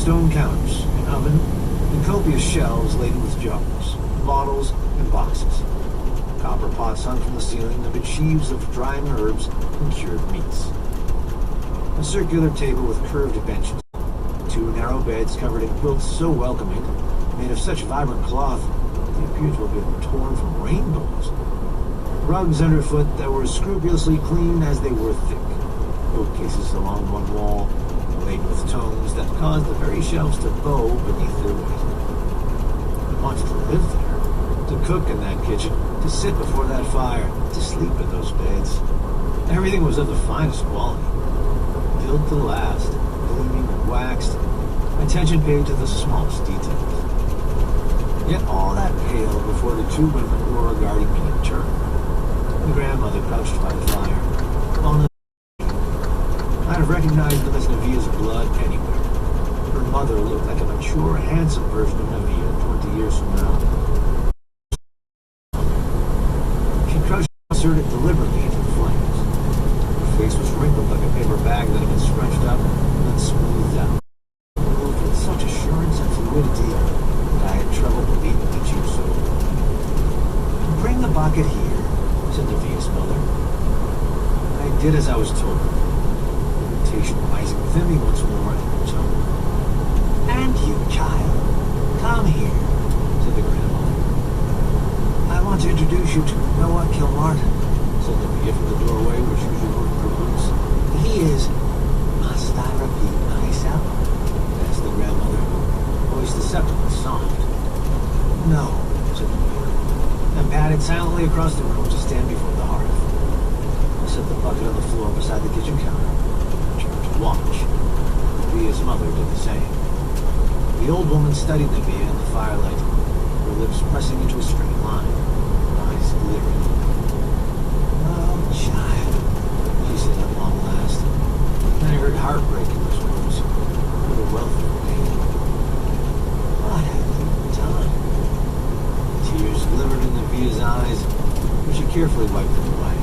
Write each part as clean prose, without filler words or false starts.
stone counters, an oven, and copious shelves laden with jars, bottles, and boxes. Copper pots hung from the ceiling amid sheaves of drying herbs and cured meats. A circular table with curved benches, two narrow beds covered in quilts so welcoming, made of such vibrant cloth, they appeared to have been torn from rainbows. Rugs underfoot that were as scrupulously clean as they were thick. Bookcases along one wall, laden with tomes that caused the very shelves to bow beneath their weight. I wanted to live there, to cook in that kitchen, to sit before that fire, to sleep in those beds. Everything was of the finest quality, built to last, gleaming and waxed, attention paid to the smallest details. Yet all that paled before the two women who were regarding me in turn. The grandmother crouched by the fire, on the I'd have recognized them as Navia's blood anywhere. Her mother looked like a mature, handsome version of Navia 20 years from now. She crouched and inserted deliberately into the flames. Her face was wrinkled like a paper bag that had been scrunched up and then smoothed out. Moved with such assurance and fluidity that I had trouble believing that she was so. "Bring the bucket here," said Navia's mother. I did as I was told. Rising within me once more in her tone. "And you, child, come here," said the grandmother. "I want to introduce you to Noah Kilmartin," said Navia from the doorway where she was removing her boots. "He is..." "Must I repeat myself?" asked the grandmother, voice deceptively soft. "No," said Navia, and padded silently across the room to stand before the hearth. I set the bucket on the floor beside the kitchen counter. Watch. Navia's mother did the same. The old woman studied Navia in the firelight, her lips pressing into a straight line, her eyes glittering. "Oh, child," she said at long last, and I heard heartbreak in those words, with a wealth of pain. "What have you done?" Tears glimmered in Navia's eyes, but she carefully wiped them away.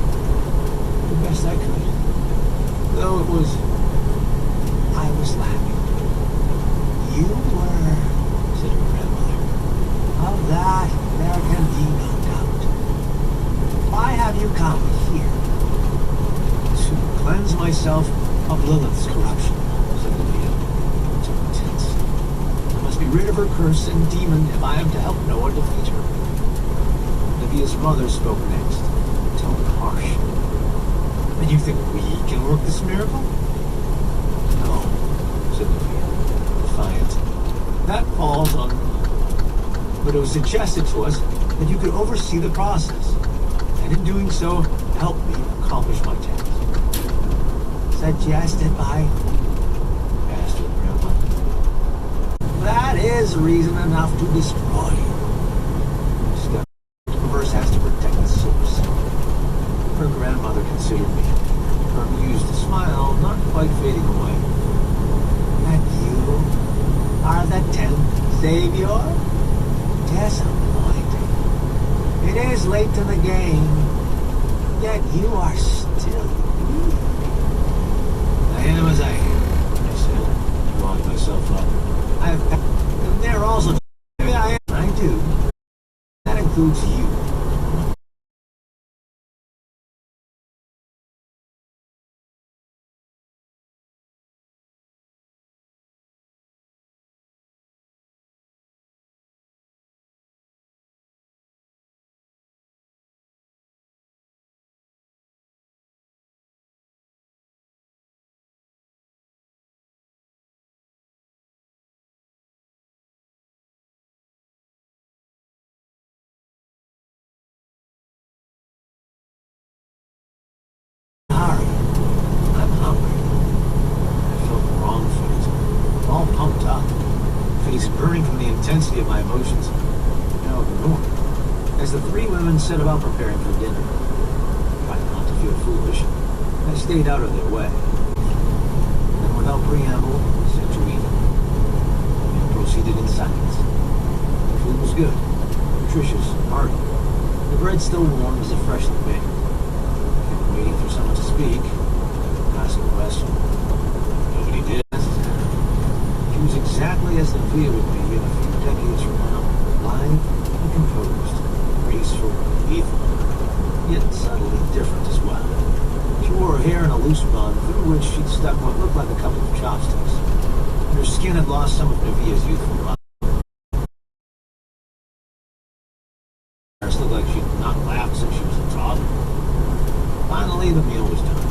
The best I could, though it was... I was laughing. "You were," said her grandmother. "Of that there can be no doubt. Why have you come here?" "To cleanse myself of Lilith's corruption," said Navia. Too intense. "I must be rid of her curse and demon if I am to help Noah defeat her." Navia's mother spoke next, tone harsh. "And you think we can work this miracle?" "No," said Navia, defiant. "That falls on me. But it was suggested to us that you could oversee the process, and in doing so, help me accomplish my task." "Suggested by whom?" asked her grandmother. "That is reason enough to destroy you. The universe has to protect the source." Her grandmother considered me, her amused smile not quite fading away. "And you are the 10th savior? Disappointing. It is late in the game, yet you are still me." "I am as I am," I said, drawing myself up. "I have... and they're also... I am... I do. That includes you." "I'm hungry." I felt wrong-footed, all pumped up, face burning from the intensity of my emotions, now ignored, as the three women set about preparing for dinner. Trying not to feel foolish, I stayed out of their way. Then, without preamble, set to eating. We proceeded in silence. The food was good, nutritious, hearty. The bread still warm as if freshly baked. Waiting for someone to speak, ask a question. Nobody did. She was exactly as Nadia would be in a few decades from now, lithe and composed, graceful and lethal, yet subtly different as well. She wore her hair in a loose bun, through which she'd stuck what looked like a couple of chopsticks. Her skin had lost some of Navia's youthful life. It looked like she'd not laughed since she was a toddler. Finally, the meal was done.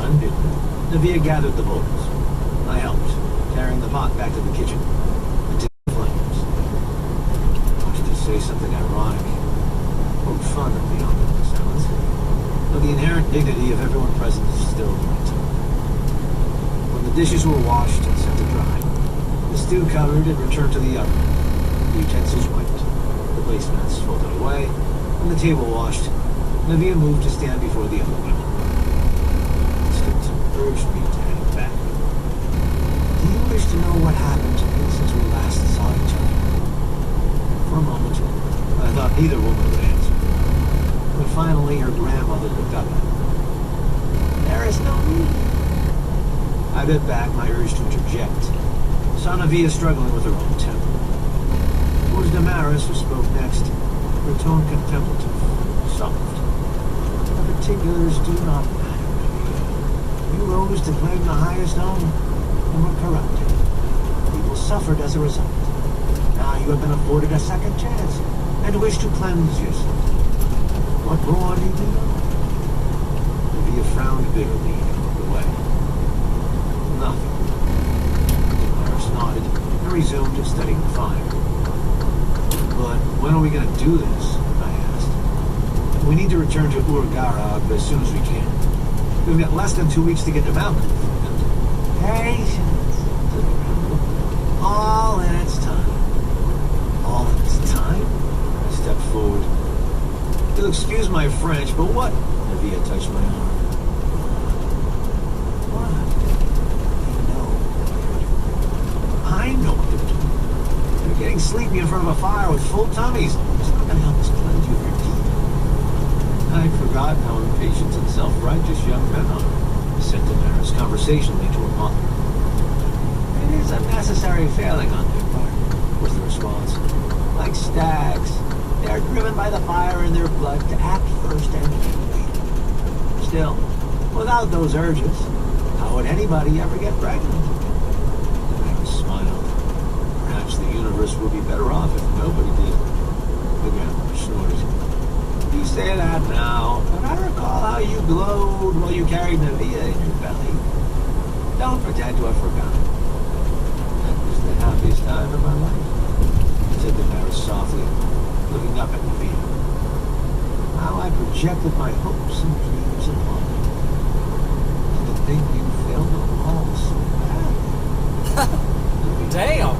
Unbidden, Navia gathered the bowls. I helped, carrying the pot back to the kitchen and to the flames. I wanted to say something ironic, poke fun at the awkward silence, but the inherent dignity of everyone present still my tongue. When the dishes were washed and set to dry, the stew covered and returned to the oven, the utensils wiped, the placemats folded away, and the table washed, Navia moved to stand before the other women. Instinct urged me to hang back. Do you wish to know what happened to me since we last saw each other? For a moment, I thought neither woman would answer. But finally, her grandmother looked up at her. There is no need. I bit back my urge to interject. Saw Navia struggling with her own temper. It was Damaris who spoke next, her tone contemplative, soft. The particulars do not matter, Navia. You rose to claim the highest honor and were corrupted. People suffered as a result. Now you have been afforded a second chance and wish to cleanse yourself. What more need you know? Navia frowned bitterly and looked away. Nothing. Damaris nodded and resumed studying the fire. But when are we going to do this? I asked. We need to return to Urugara as soon as we can. We've got less than 2 weeks to get to Mountain. Patience, said the grandmother. All in its time. All in its time? I stepped forward. You'll excuse my French, but what? Navia touched my arm. What? I know what they're doing. They're getting sleepy in front of a fire with full tummies. It's not going to help us cleanse you of your teeth. I'd forgotten how impatient and self-righteous young men are, said Damaris conversationally to her mother. It is a necessary failing on their part, was the response. Like stags, they are driven by the fire in their blood to act first and think later. Still, without those urges, how would anybody ever get pregnant? Damaris smiled. Perhaps the universe would be better off if nobody did. The grandmother snorted. You say that now, but I recall how you glowed while you carried Navia in your belly. Don't pretend to have forgotten. That was the happiest time of my life, said Damaris softly, looking up at Navia. How I projected my hopes and dreams upon you. And to think you failed them all so badly. Damn!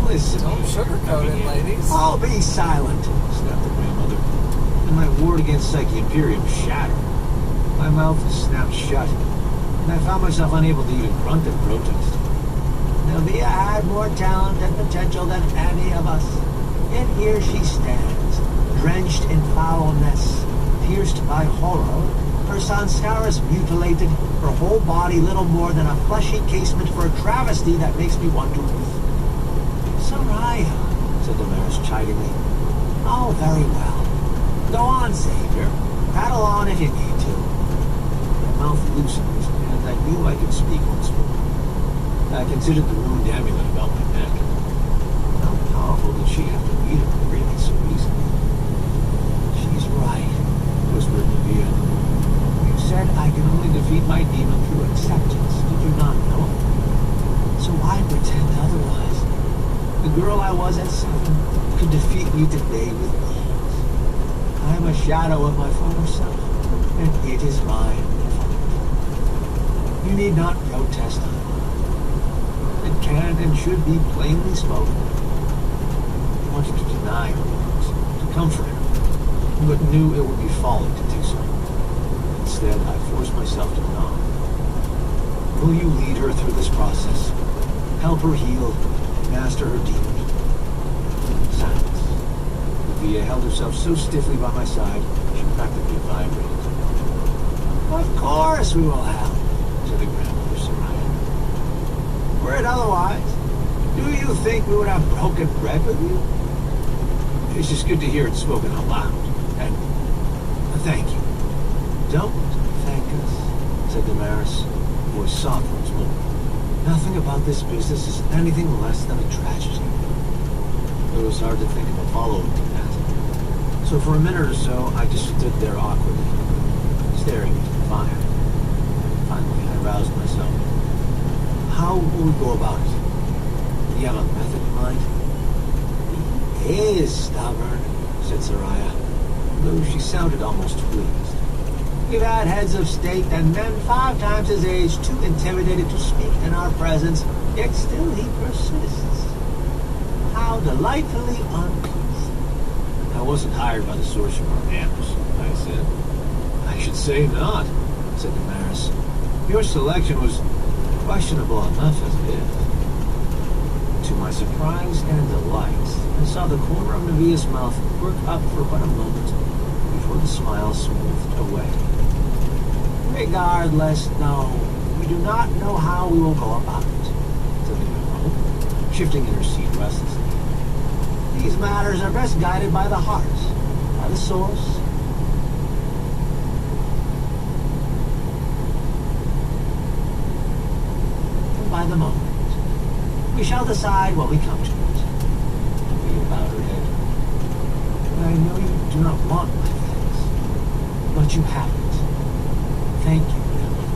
Listen, Don't sugarcoat it, ladies. I'll be silent, snapped the grandmother, and my ward against Psyche Imperium shattered. My mouth snapped shut, and I found myself unable to even grunt in protest. Navia had more talent and potential than any of us. Yet here she stands, drenched in foulness, pierced by horror, her sanskaras mutilated, her whole body little more than a fleshy casement for a travesty that makes me want to weep. Soraya, said Damaris chidingly. Oh, very well. Go on, Savior. Paddle on if you need to. My mouth loosened, and I knew I could speak once more. I considered the ruined amulet about my neck. How powerful did she have to be to break it so easily? She's right, whispered Navia. You said I can only defeat my demon through acceptance. Did you not know it? So why pretend otherwise? The girl I was at 7 could defeat me today with ease. I am a shadow of my former self, and it is mine. You need not protest on it. It can and should be plainly spoken. I wanted to deny her words, to comfort her, but knew it would be folly to do so. Instead, I forced myself to nod. Will you lead her through this process? Help her heal, master her demons? Silence. Navia held herself so stiffly by my side, she practically vibrated. Of course we will help, said the grandmother Soraya. Were it otherwise, do you think we would have broken bread with you? It's just good to hear it spoken out loud. And thank you. Don't thank us, said Damaris, voice soft once more. Nothing about this business is anything less than a tragedy. It was hard to think of a follow-up to that. So for a minute or so, I just stood there awkwardly, staring into the fire. Finally, I roused myself. How will we go about it? Do you have a method in mind? He is stubborn, said Soraya, though she sounded almost pleased. We've had heads of state and men 5 times his age too intimidated to speak in our presence, yet still he persists. How delightfully unpleasing. I wasn't hired by the sorcerer Anders, I said. I should say not, said Damaris. Your selection was questionable enough as it is. To my surprise and delight, I saw the corner of Nevia's mouth work up for but a moment before the smile smoothed away. Regardless, no, we do not know how we will go about it, said the girl, shifting in her seat restlessly. These matters are best guided by the heart, by the source, and by the moment. We shall decide when we come to it. Nevi bowed her head. I know you do not want my thanks, but you have it. Thank you, Emily.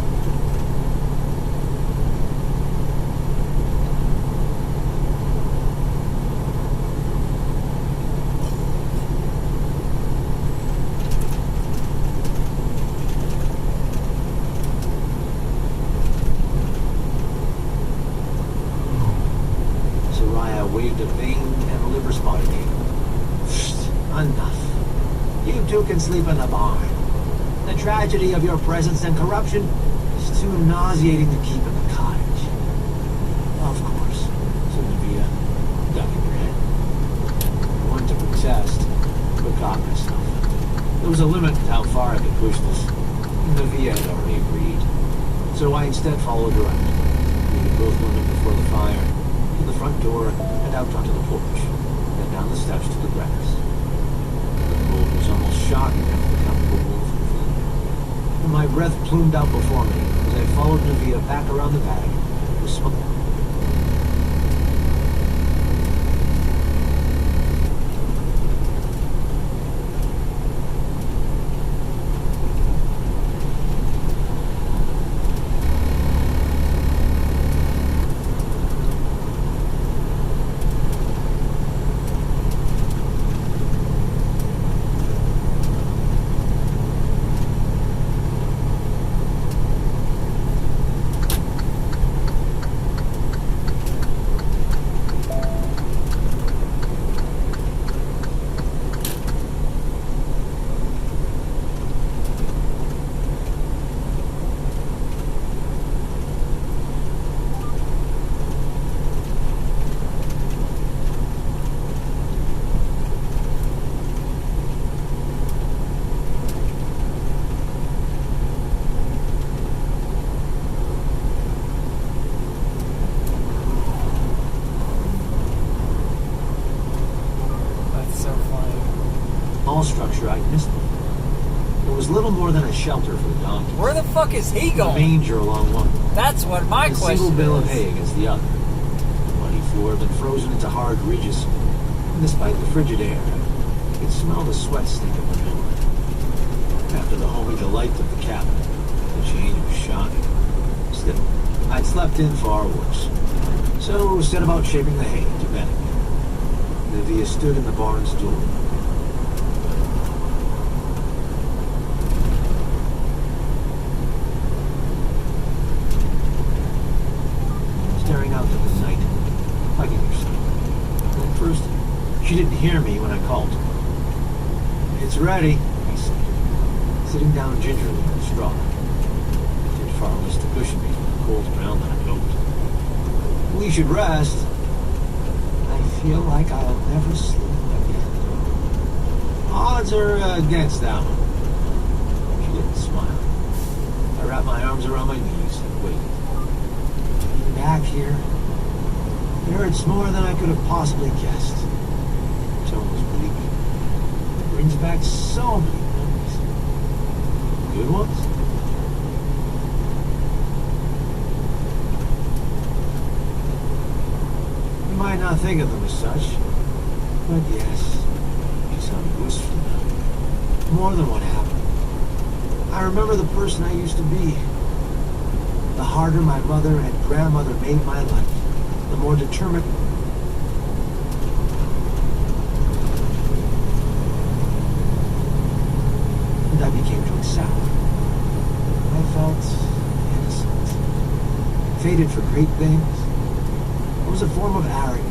Soraya waved a vein and a liver spot at me. Enough. You two can sleep in the barn. The tragedy of your presence and corruption is too nauseating to keep in the cottage. Of course, said Nevia, ducking her head. I wanted to protest, but caught myself. There was a limit to how far I could push this. Nevia had already agreed. So I instead followed her out. We both women before the fire, to the front door, and out onto the porch, then down the steps to the grass. The cold was almost shocking after the comfortable warmth. My breath plumed out before me as I followed Nevia back around the paddock with smoke. Structure I'd missed before. It was little more than a shelter for the donkeys. Where the fuck is he going? A manger along one. That's what my question is. A single bale of hay against the other. The muddy floor had been frozen into hard ridges, and despite the frigid air, I could smell the sweat stink of manure. After the homey delight of the cabin, the change was shocking. Still, I'd slept in far worse. So set about shaping the hay to bed again. Nevia stood in the barn's door. Staring out at the night, hugging herself. At first, she didn't hear me when I called. It's ready, I said, sitting down gingerly on the straw. It did far less to cushion me from the cold ground than I'd hoped. We should rest. I feel like I'll never sleep again. Odds are against that one. She didn't smile. I wrapped my arms around my knees and waited. Back here, It hurts more than I could have possibly guessed. The tone was bleak. It brings back so many memories. Good ones? You might not think of them as such, but yes, she sounded wistful now. More than what happened. I remember the person I used to be. The harder my mother and grandmother made my life, the more determined. And I became to accept. I felt innocent. Fated for great things. It was a form of arrogance.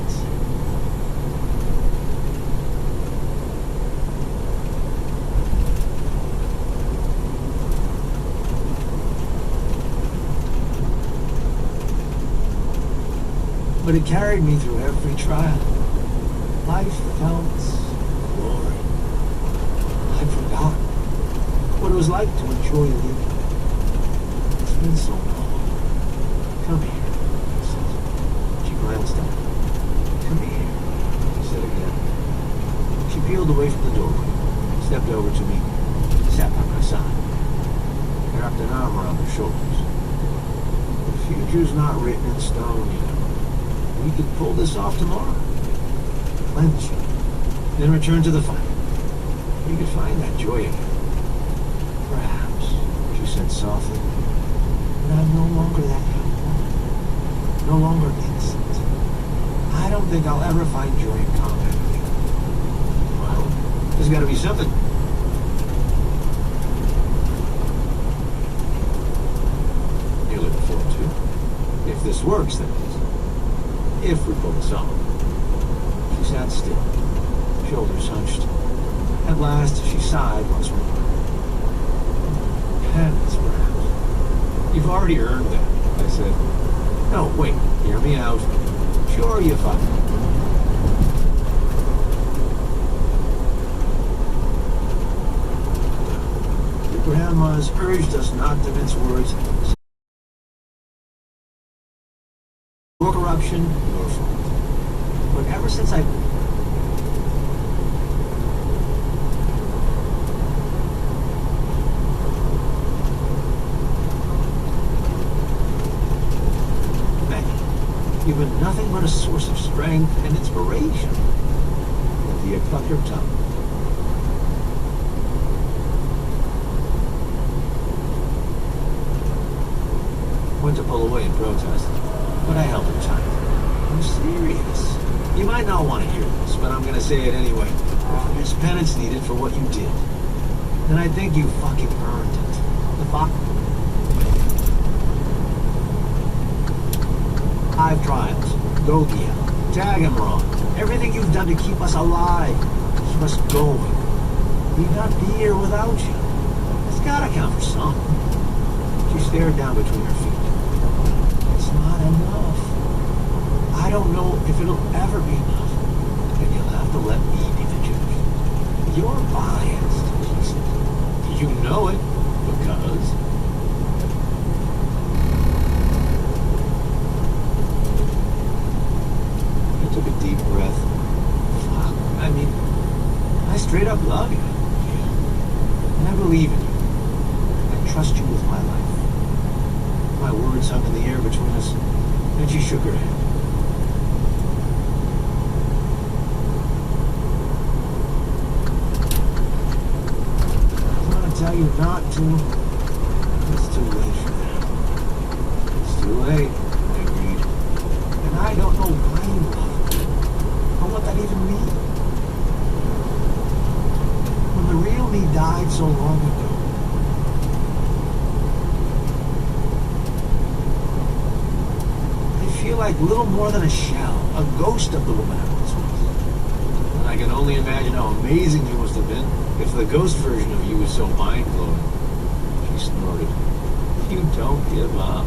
But it carried me through every trial. Life felt glory. I'd forgotten what it was like to enjoy living. It's been so long. Come here, he said. She glanced at me. Come here, he said again. She peeled away from the doorway, stepped over to me, sat by my side, wrapped an arm around her shoulders. The future's not written in stone, you know. We could pull this off tomorrow. Cleanse you. Then return to the fight. We could find that joy again. Perhaps, she said softly. But I'm no longer that young woman. No longer innocent. I don't think I'll ever find joy in combat again. Well, there's got to be something. You're looking forward to. If this works, that is. If we pull this off. She sat still, shoulders hunched. At last, she sighed once more. Penance, perhaps. You've already earned that, I said. No, wait, hear me out. Sure, you fuck. Your grandma's urged us not to mince words. Your corruption, your fault. But ever since I... Maggie, you've been nothing but a source of strength and inspiration. Olivia, cluck your tongue. Went to pull away in protest, but I held her tight. I'm serious. You might not want to hear this, but I'm going to say it anyway. If there's penance needed for what you did, then I think you fucking earned it. The fuck? 5 trials. Gogia. Tag him wrong. Everything you've done to keep us alive. Keep us going. We'd not be here without you. It's gotta count for something. She stared down between her feet. It's not enough. I don't know if it'll ever be enough. And you'll have to let me be the judge. You're biased, she said. You know it, because... I took a deep breath. Fuck, I mean, I straight up love you. Yeah. And I believe in you. I trust you with my life. My words hung in the air between us, and she shook her head. Tell you not to. It's too late for that. It's too late, I agreed. And I don't know why you love me, or what that even means. When the real me died so long ago, I feel like little more than a shell, a ghost of the woman I once was. And I can only imagine how amazing you must have been if the ghost version of you was so mind-blowing. She snorted. You don't give up.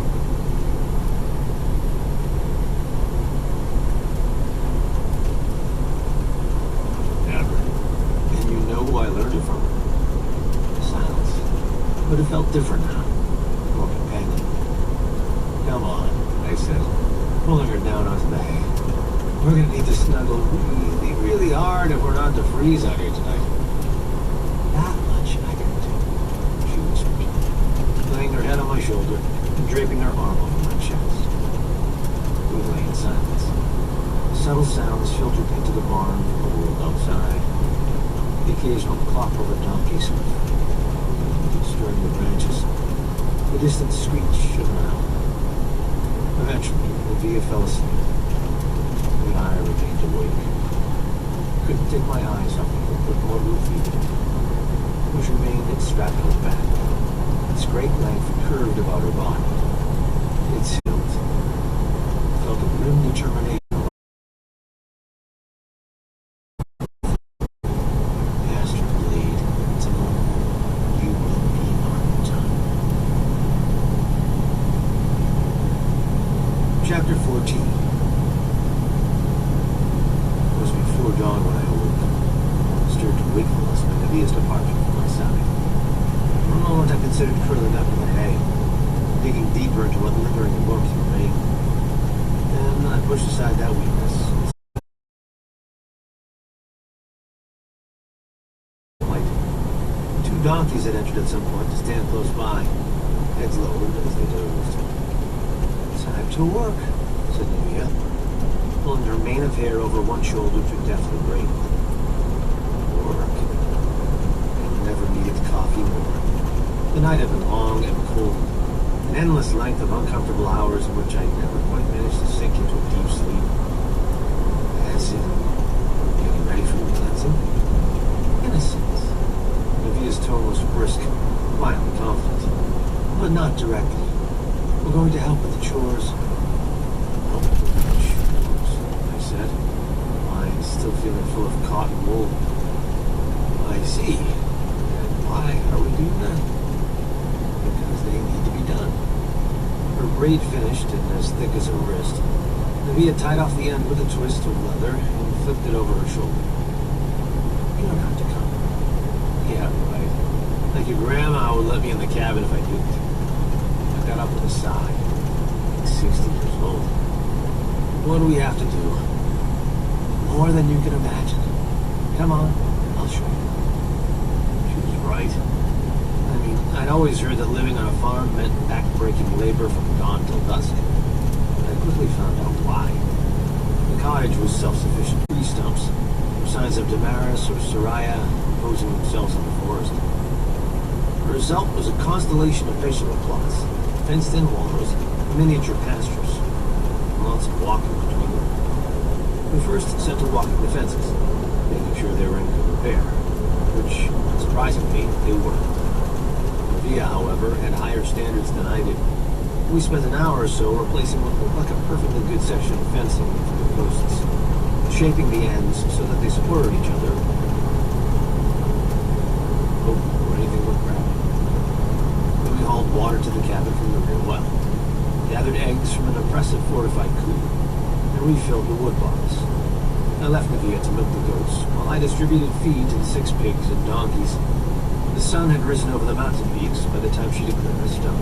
Never. And you know who I learned it from? Silence. But it felt different now. More companion. Come on, I said, pulling her down onto the hay. We're gonna need to snuggle really, really hard if we're not to freeze out here tonight. That much I can do, she whispered, laying her head on my shoulder and draping her arm over my chest. We lay in silence. Subtle sounds filtered into the barn from the world outside. The occasional clop of a donkey's hoof, stirring the branches, the distant screech of an owl. Eventually, Olivia fell asleep, and I remained awake. Couldn't take my eyes off the brick-and-mortar feet, which remained strapped to her back. Its great length curved about her body. Its hilt felt a grim determination. Master blade, it's a moment. You will be undone. Chapter 14. It was before dawn when I awoke, stirred to wakefulness by Navia's departure from my side. For a moment I considered curling up in the hay, digging deeper into what lingering warmth remained. Then I pushed aside that weakness. Light. Two donkeys had entered at some point to stand close by, heads lowered as they dozed. Time to work, said Navia, pulling her mane of hair over one shoulder to deftly braid it. Work. I never needed coffee more. The night had been long and cold, an endless length of uncomfortable hours in which I never quite managed to sink into a deep sleep. As in, getting ready for the cleansing. Innocence. Navia's tone was brisk, mildly confident, but not directly. We're going to help with the chores. Help with the chores, I said, mind still feeling full of cotton wool. I see. And why are we doing that? Because they need to be done. Her braid finished and as thick as her wrist. Navia tied off the end with a twist of leather and flipped it over her shoulder. You don't have to come. Yeah, right. Like your grandma would let me in the cabin if I didn't. I got up with a sigh. 60 years old. What do we have to do? More than you can imagine. Come on, I'll show you. She was right. I mean, I'd always heard that living on a farm meant back-breaking labor from dawn till dusk. But I quickly found out why. The cottage was self-sufficient. Tree stumps, or signs of Damaris or Soraya imposing themselves on the forest. The result was a constellation of vegetable plots, fenced-in walls, miniature pastures, lots of walking between them. We first set to walking the fences, making sure they were in good repair, which, surprisingly, they were. Navia, however, had higher standards than I did. We spent an hour or so replacing what looked like a perfectly good section of fencing for the posts, shaping the ends so that they supported each other. Oh, or anything but gravity. Then we hauled water to the cabin from the rear well, gathered eggs from an impressive fortified coop, and refilled the wood bottles. I left Navia to milk the goats, while I distributed feed to the 6 pigs and donkeys. The sun had risen over the mountain peaks by the time she declared us done.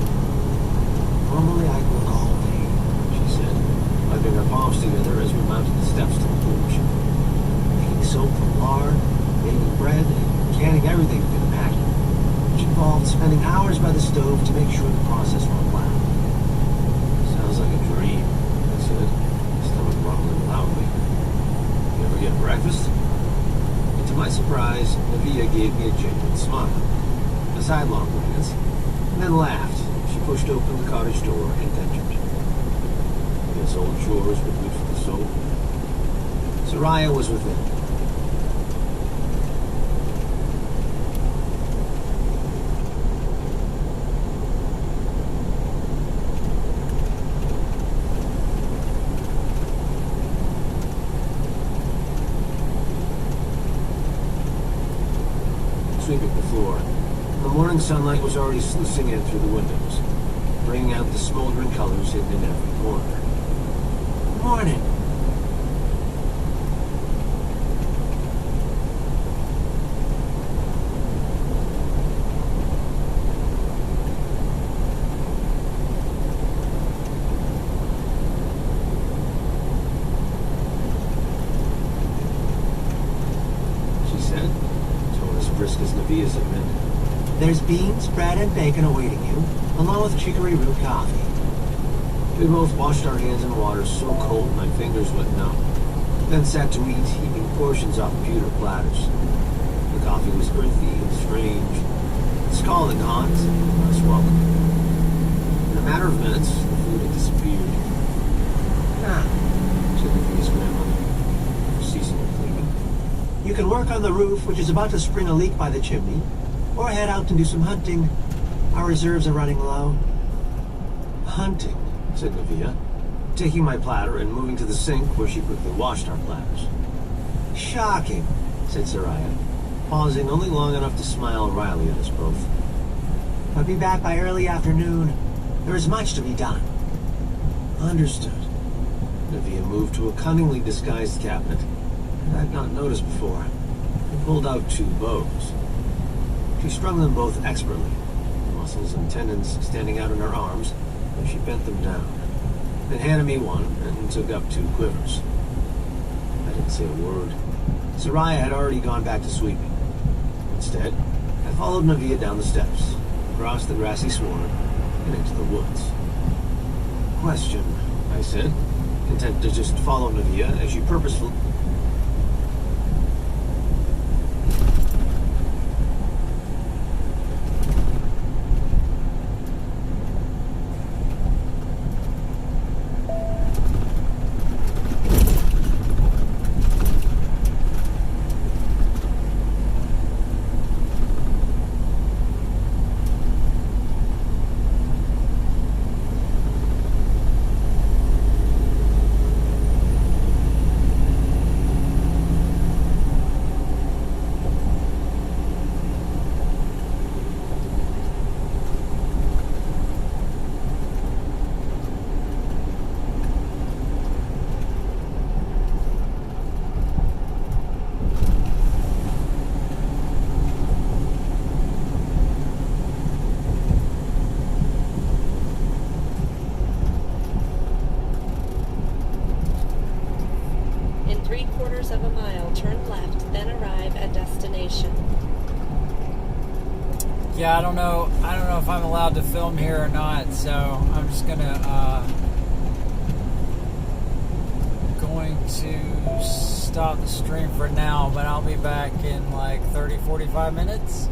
Normally I'd work all day, she said, wiping her palms together as we mounted the steps to the porch. Making soap from lard, baking bread, and canning everything you could imagine, which involved spending hours by the stove to make sure the process went well. Sounds like a dream, I said, stomach rumbling loudly. You ever get breakfast? And to my surprise, Navia gave me a genuine smile, a sidelong glance, and then laughed. She pushed open the cottage door and entered. I guess old chores were good for the soul. Soraya was within. Sweeping the floor. The morning sunlight was already sluicing in through the windows, bringing out the smoldering colors hidden in every corner. Morning! brisk as Navia's had been. There's beans, bread, and bacon awaiting you, along with chicory root coffee. We both washed our hands in water so cold my fingers went numb, then sat to eat, heaping portions off pewter platters. The coffee was earthy and strange, scalding hot, less welcome. In a matter of minutes, the food had disappeared. Ah, said Navia's grandmother, ceasing her cleaning. You can work on the roof, which is about to spring a leak by the chimney, or head out and do some hunting. Our reserves are running low. Hunting, said Navia, taking my platter and moving to the sink where she quickly washed our platters. Shocking, said Soraya, pausing only long enough to smile wryly at us both. I'll be back by early afternoon. There is much to be done. Understood. Navia moved to a cunningly disguised cabinet that I had not noticed before and pulled out 2 bows. She strung them both expertly, the muscles and tendons standing out in her arms as she bent them down, then handed me one and took up 2 quivers. I didn't say a word. Soraya had already gone back to sweeping. Instead, I followed Navia down the steps, across the grassy sward, and into the woods. Question, I said, content to just follow Navia as she purposefully... of a mile, turn left, then arrive at destination. Yeah, I don't know if I'm allowed to film here or not, so I'm just going to stop the stream for now, but I'll be back in like 30-45 minutes.